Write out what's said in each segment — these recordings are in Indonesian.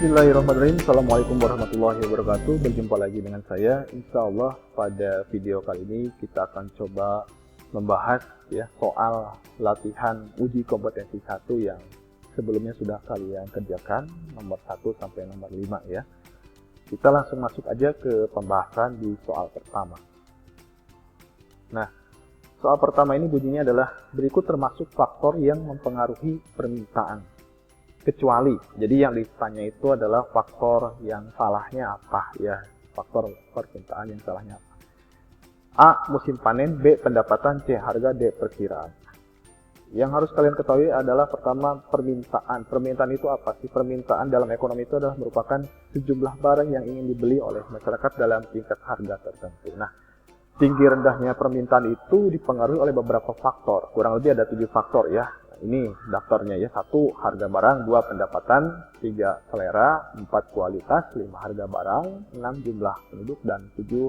Bismillahirrahmanirrahim. Assalamualaikum warahmatullahi wabarakatuh. Berjumpa lagi dengan saya. Insya Allah pada video kali ini kita akan coba membahas soal latihan uji kompetensi 1 yang sebelumnya sudah kalian kerjakan, nomor 1 sampai nomor 5 ya. Kita langsung masuk aja ke pembahasan di soal pertama. Nah, soal pertama ini bunyinya adalah berikut termasuk faktor yang mempengaruhi permintaan. Kecuali, jadi yang ditanya itu adalah faktor yang salahnya apa ya, faktor permintaan yang salahnya apa. A. Musim panen, B. Pendapatan, C. Harga, D. Perkiraan. Yang harus kalian ketahui adalah pertama permintaan. Permintaan itu apa sih? Permintaan dalam ekonomi itu adalah merupakan sejumlah barang yang ingin dibeli oleh masyarakat dalam tingkat harga tertentu. Nah, tinggi rendahnya permintaan itu dipengaruhi oleh beberapa faktor. Kurang lebih ada 7 faktor ya. Ini daftarnya ya. 1. Harga barang, 2. Pendapatan, 3. Selera, 4. Kualitas, 5. Harga barang, 6. Jumlah penduduk, dan 7.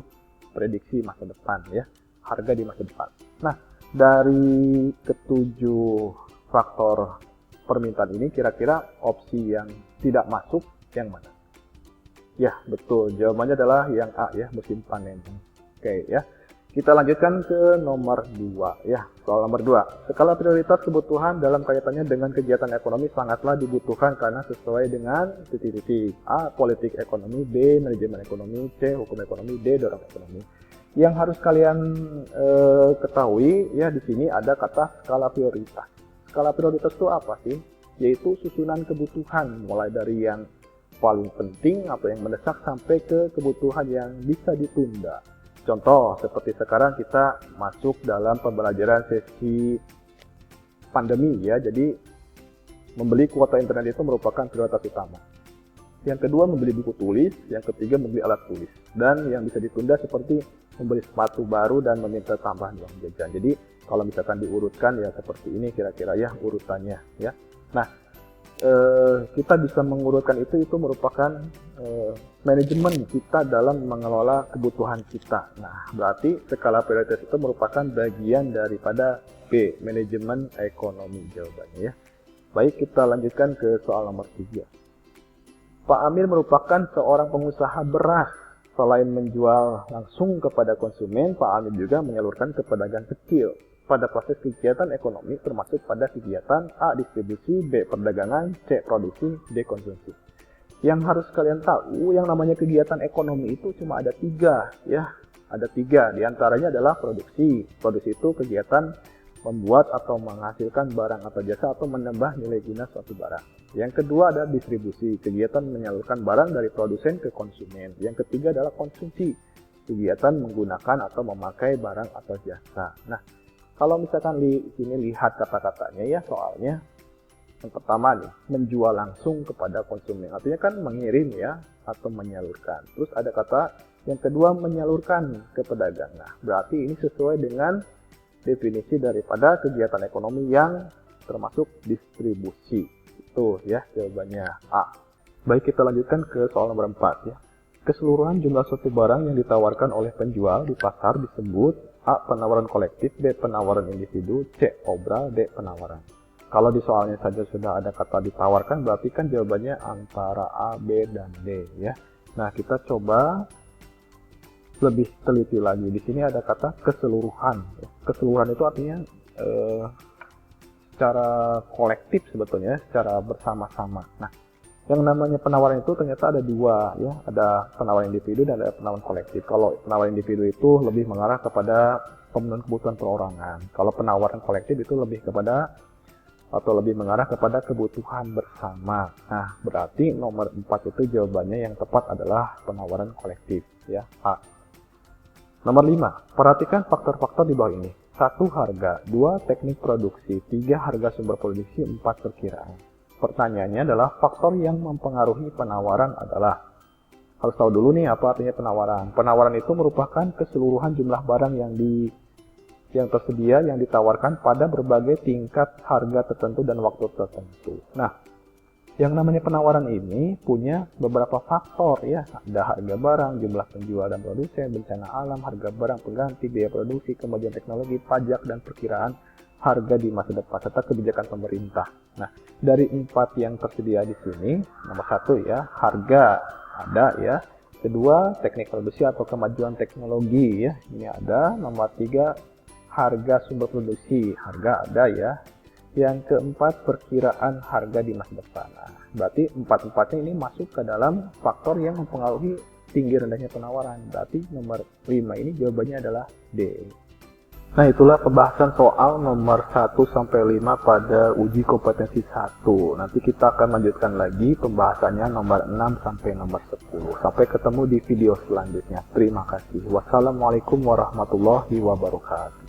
Prediksi masa depan ya. Harga di masa depan. Nah, dari ketujuh faktor permintaan ini kira-kira opsi yang tidak masuk yang mana? Ya, betul. Jawabannya adalah yang A ya, musim panen. Oke ya. Kita lanjutkan ke nomor 2 ya. Soal nomor 2. Skala prioritas kebutuhan dalam kaitannya dengan kegiatan ekonomi sangatlah dibutuhkan karena sesuai dengan titik-titik. A. Politik ekonomi, B. Manajemen ekonomi, C. Hukum ekonomi, D. Dorong ekonomi. Yang harus kalian ketahui ya, di sini ada kata skala prioritas. Skala prioritas itu apa sih? Yaitu susunan kebutuhan mulai dari yang paling penting atau yang mendesak sampai ke kebutuhan yang bisa ditunda. Contoh, seperti sekarang kita masuk dalam pembelajaran sesi pandemi ya, jadi membeli kuota internet itu merupakan prioritas utama. Yang kedua, membeli buku tulis, yang ketiga, membeli alat tulis. Dan yang bisa ditunda seperti membeli sepatu baru dan meminta tambahan uang jajan. Jadi, kalau misalkan diurutkan ya seperti ini kira-kira ya urutannya ya. Nah, kita bisa mengurutkan itu merupakan manajemen kita dalam mengelola kebutuhan kita. Nah, berarti skala prioritas itu merupakan bagian daripada B, manajemen ekonomi jawabannya ya. Baik, kita lanjutkan ke soal nomor 3. Pak Amir merupakan seorang pengusaha beras. Selain menjual langsung kepada konsumen, Pak Amir juga menyalurkan ke pedagang kecil. Pada proses kegiatan ekonomi termasuk pada kegiatan A. Distribusi, B. Perdagangan, C. Produksi, D. Konsumsi. Yang harus kalian tahu, yang namanya kegiatan ekonomi itu cuma ada 3 ya. Ada 3, diantaranya adalah produksi. Produksi itu kegiatan membuat atau menghasilkan barang atau jasa atau menambah nilai guna suatu barang. Yang kedua ada distribusi, kegiatan menyalurkan barang dari produsen ke konsumen. Yang ketiga adalah konsumsi, kegiatan menggunakan atau memakai barang atau jasa. Nah, kalau misalkan di sini lihat kata-katanya ya soalnya, yang pertama nih, menjual langsung kepada konsumen. Artinya kan mengirim ya, atau menyalurkan. Terus ada kata yang kedua menyalurkan ke pedagang. Nah, berarti ini sesuai dengan definisi daripada kegiatan ekonomi yang termasuk distribusi. Itu ya jawabannya A. Baik, kita lanjutkan ke soal nomor 4 ya. Keseluruhan jumlah suatu barang yang ditawarkan oleh penjual di pasar disebut A. Penawaran kolektif, B. Penawaran individu, C. Obral, D. Penawaran. Kalau di soalnya saja sudah ada kata ditawarkan, berarti kan jawabannya antara A, B, dan D ya. Nah, kita coba lebih teliti lagi. Di sini ada kata keseluruhan. Keseluruhan itu artinya secara kolektif sebetulnya, secara bersama-sama. Nah, yang namanya penawaran itu ternyata ada 2 ya, ada penawaran individu dan ada penawaran kolektif. Kalau penawaran individu itu lebih mengarah kepada pemenuhan kebutuhan perorangan. Kalau penawaran kolektif itu lebih kepada atau lebih mengarah kepada kebutuhan bersama. Nah, berarti nomor 4 itu jawabannya yang tepat adalah penawaran kolektif ya, A. Nomor 5, perhatikan faktor-faktor di bawah ini. 1. Harga, 2. Teknik produksi, 3. Harga sumber produksi, 4. Perkiraan. Pertanyaannya adalah faktor yang mempengaruhi penawaran adalah, harus tahu dulu nih apa artinya penawaran. Penawaran itu merupakan keseluruhan jumlah barang yang tersedia yang ditawarkan pada berbagai tingkat harga tertentu dan waktu tertentu. Nah, yang namanya penawaran ini punya beberapa faktor ya. Ada harga barang, jumlah penjual dan produsen, bencana alam, harga barang pengganti, biaya produksi, kemudian teknologi, pajak, dan perkiraan harga di masa depan, serta kebijakan pemerintah. Nah, dari 4 yang tersedia di sini, nomor 1 ya, harga ada ya. Kedua, teknik produksi atau kemajuan teknologi ya, ini ada. Nomor 3, harga sumber produksi, harga ada ya. Yang keempat, perkiraan harga di masa depan. Nah, berarti 4-4-nya ini masuk ke dalam faktor yang mempengaruhi tinggi rendahnya penawaran. Berarti nomor 5 ini jawabannya adalah D. Nah, itulah pembahasan soal nomor 1-5 pada uji kompetensi 1. Nanti kita akan lanjutkan lagi pembahasannya nomor 6 sampai nomor 10. Sampai ketemu di video selanjutnya. Terima kasih. Wassalamualaikum warahmatullahi wabarakatuh.